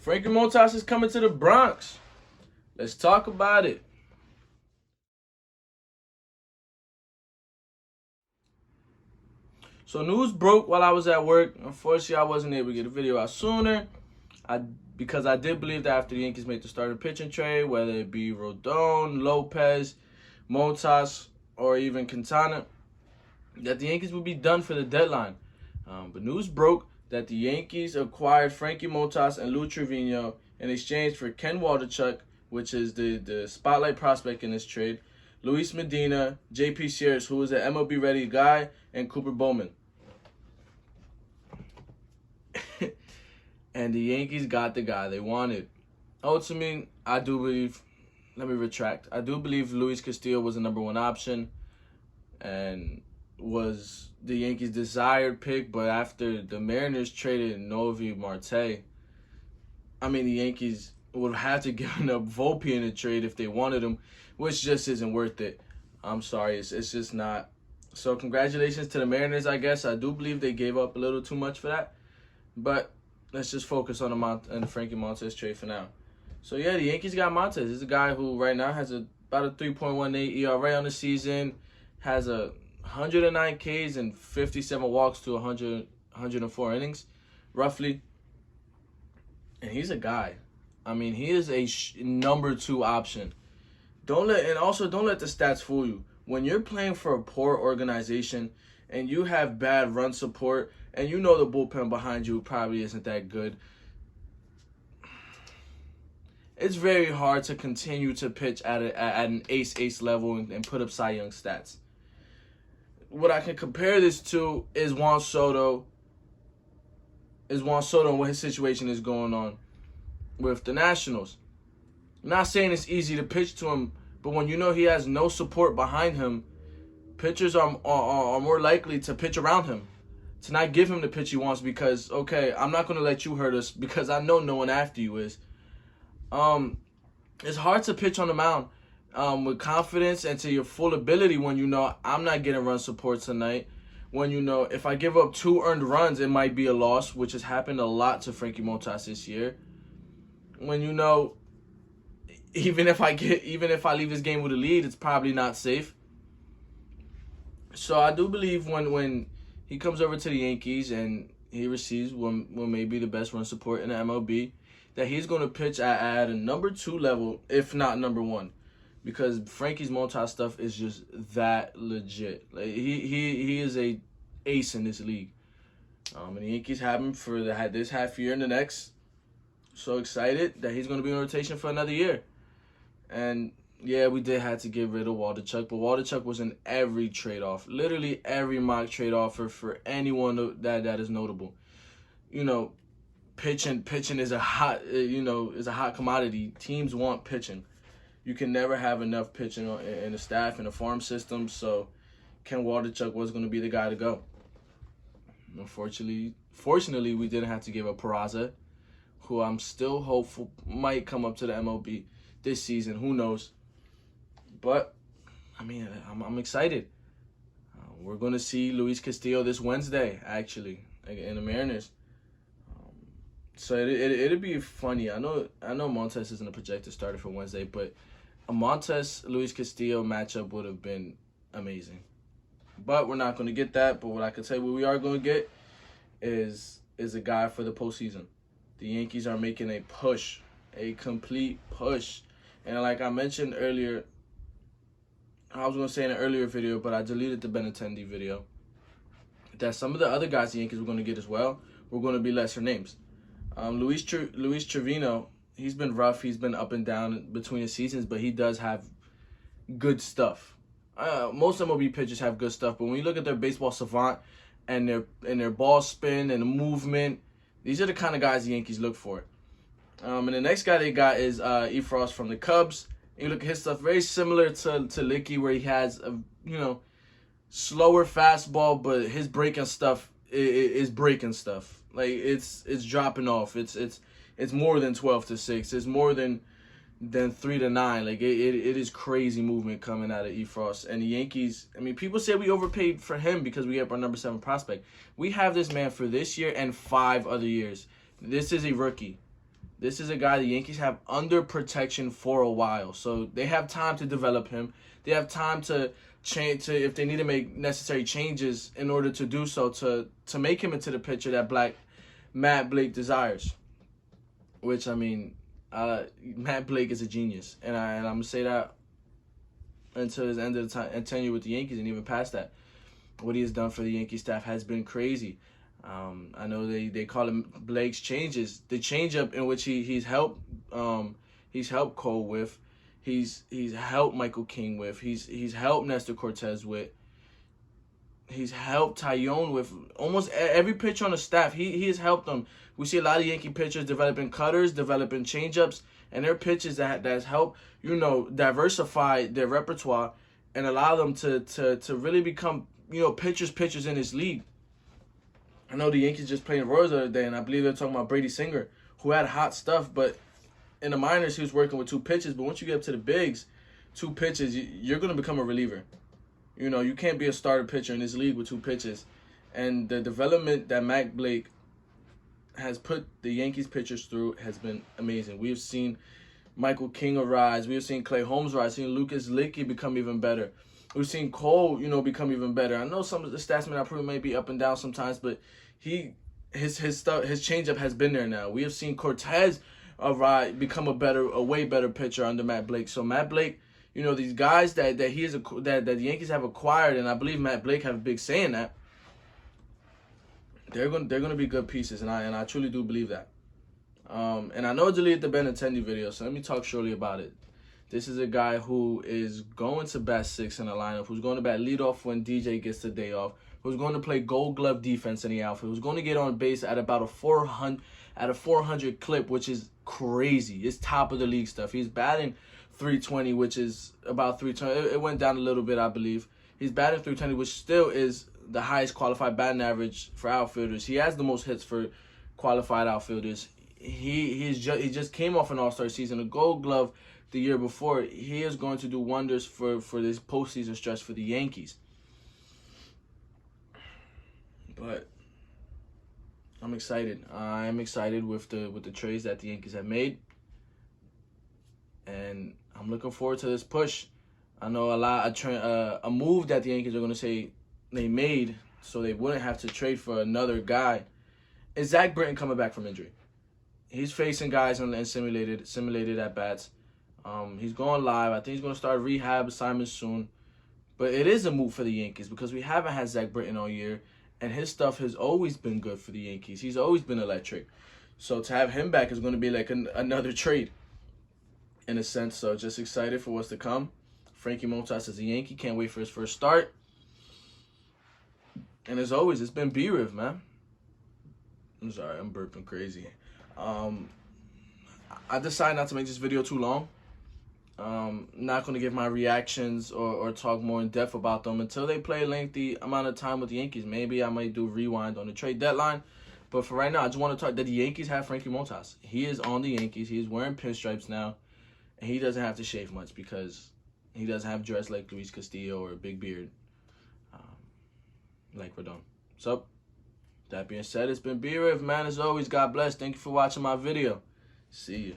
Frankie Montas is coming to the Bronx. Let's talk about it. So news broke while I was at work. Unfortunately, I wasn't able to get a video out sooner. Because I did believe that after the Yankees made the starting pitching trade, whether it be Rodon, Lopez, Montas, or even Quintana, that the Yankees would be done for the deadline. But news broke that the Yankees acquired Frankie Montas and Lou Trevino in exchange for Ken Waldichuk, which is the spotlight prospect in this trade, Luis Medina, J.P. Sears, who is an MLB-ready guy, and Cooper Bowman. And the Yankees got the guy they wanted. Ultimately, I do believe Luis Castillo was the number one option and was the Yankees' desired pick. But after the Mariners traded Novi Marte, the Yankees would have to give up Volpe in the trade if they wanted him, which just isn't worth it. I'm sorry, it's just not. So congratulations to the Mariners, I guess. I do believe they gave up a little too much for that. But let's just focus on the Frankie Montas trade for now. So, yeah, the Yankees got Montas. He's a guy who right now has about a 3.18 ERA on the season, has 109 Ks and 57 walks to 104 innings, roughly. And he's a guy. He is a number 2 option. Don't let the stats fool you. When you're playing for a poor organization and you have bad run support and you know the bullpen behind you probably isn't that good, it's very hard to continue to pitch at an ace level and put up Cy Young stats. What I can compare this to is Juan Soto and what his situation is going on with the Nationals. I'm not saying it's easy to pitch to him, but when you know he has no support behind him, pitchers are more likely to pitch around him, to not give him the pitch he wants because, okay, I'm not going to let you hurt us because I know no one after you is. It's hard to pitch on the mound with confidence and to your full ability when you know I'm not getting run support tonight. When you know if I give up 2 earned runs, it might be a loss, which has happened a lot to Frankie Montas this year. When you know even if I leave this game with a lead, it's probably not safe. So I do believe when he comes over to the Yankees and he receives what may be the best run support in the MLB, that he's going to pitch at a number 2 level, if not number 1, because Frankie's Montas stuff is just that legit. Like he is a ace in this league, and the Yankees have him for this half year and the next. So excited that he's going to be in rotation for another year. And yeah, we did have to get rid of Waldichuk, but Waldichuk was in every trade-off, literally every mock trade offer for anyone that is notable. Pitching is a hot commodity. Teams want pitching. You can never have enough pitching in the staff in the farm system. So Ken Waldichuk was going to be the guy to go. Fortunately, we didn't have to give up Peraza, who I'm still hopeful might come up to the MLB this season. Who knows? But I'm excited. We're going to see Luis Castillo this Wednesday, actually, in the Mariners. So it'll be funny. I know Montas isn't a projected starter for Wednesday, but a Montas-Luis Castillo matchup would have been amazing. But we're not going to get that. But what I can say what we are going to get is a guy for the postseason. The Yankees are making a push, a complete push. And like I mentioned earlier, I was going to say in an earlier video, but I deleted the Benintendi video, that some of the other guys the Yankees were going to get as well were going to be lesser names. Luis Trevino, he's been rough. He's been up and down between the seasons, but he does have good stuff. Most MLB pitchers have good stuff, but when you look at their baseball savant and their ball spin and the movement, these are the kind of guys the Yankees look for. And the next guy they got is Efros from the Cubs. And you look at his stuff, very similar to Licky, where he has a slower fastball, but his breaking stuff is breaking stuff. Like it's dropping off. It's more than 12-6. It's more than 3-9. Like it is crazy movement coming out of Efros. And the Yankees, people say we overpaid for him because we have our number 7 prospect. We have this man for this year and 5 other years. This is a rookie. This is a guy the Yankees have under protection for a while. So they have time to develop him. They have time to change, to if they need to make necessary changes in order to do so, to make him into the pitcher that Matt Blake desires. Which, I mean, Matt Blake is a genius. And I'm going to say that until his end of the tenure with the Yankees and even past that. What he has done for the Yankee staff has been crazy. I know they call him Blake's changes. The changeup in which he's helped Cole with, he's helped Michael King with, he's helped Nestor Cortez with, he's helped Tyone with. Almost every pitcher on the staff, he has helped them. We see a lot of Yankee pitchers developing cutters, developing changeups, and they're pitches that's helped, diversify their repertoire and allow them to really become, pitchers in this league. I know the Yankees just played Royals the other day, and I believe they're talking about Brady Singer, who had hot stuff, but in the minors he was working with 2 pitches. But once you get up to the bigs, 2 pitches, you're going to become a reliever. You can't be a starter pitcher in this league with 2 pitches. And the development that Matt Blake has put the Yankees pitchers through has been amazing. We have seen Michael King arise. We have seen Clay Holmes rise. Seen Lucas Licky become even better. We've seen Cole, become even better. I know some of the stats may be up and down sometimes, but his changeup has been there now. We have seen Cortez become a way better pitcher under Matt Blake. So Matt Blake, these guys that the Yankees have acquired, and I believe Matt Blake have a big say in that. They're going to be good pieces, and I truly do believe that. And I know I deleted the Benintendi video, so let me talk shortly about it. This is a guy who is going to bat 6 in the lineup, who's going to bat leadoff when DJ gets the day off, who's going to play Gold Glove defense in the outfield, who's going to get on base at about a 400 clip, which is crazy. It's top of the league stuff. He's batting 320, which is about 320. It went down a little bit, I believe. He's batting 320, which still is the highest qualified batting average for outfielders. He has the most hits for qualified outfielders. He just came off an All-Star season, a Gold Glove the year before. He is going to do wonders for this postseason stretch for the Yankees. But I'm excited. I'm excited with the trades that the Yankees have made, and I'm looking forward to this push. I know a move that the Yankees are going to say they made so they wouldn't have to trade for another guy is Zach Britton coming back from injury. He's facing guys in simulated at bats. He's going live. I think he's going to start rehab assignments soon. But it is a move for the Yankees because we haven't had Zach Britton all year, and his stuff has always been good for the Yankees. He's always been electric. So to have him back is going to be like another trade in a sense. So just excited for what's to come. Frankie Montas is a Yankee. Can't wait for his first start. And as always, it's been B-Riv, man. I'm sorry, I'm burping crazy. I decided not to make this video too long. Not going to give my reactions or talk more in depth about them until they play a lengthy amount of time with the Yankees. Maybe I might do a rewind on the trade deadline. But for right now, I just want to talk that the Yankees have Frankie Montas. He is on the Yankees. He is wearing pinstripes now. And he doesn't have to shave much because he doesn't have dress like Luis Castillo or a big beard like Rodon. So, that being said, it's been B-Riv, man. As always, God bless. Thank you for watching my video. See ya.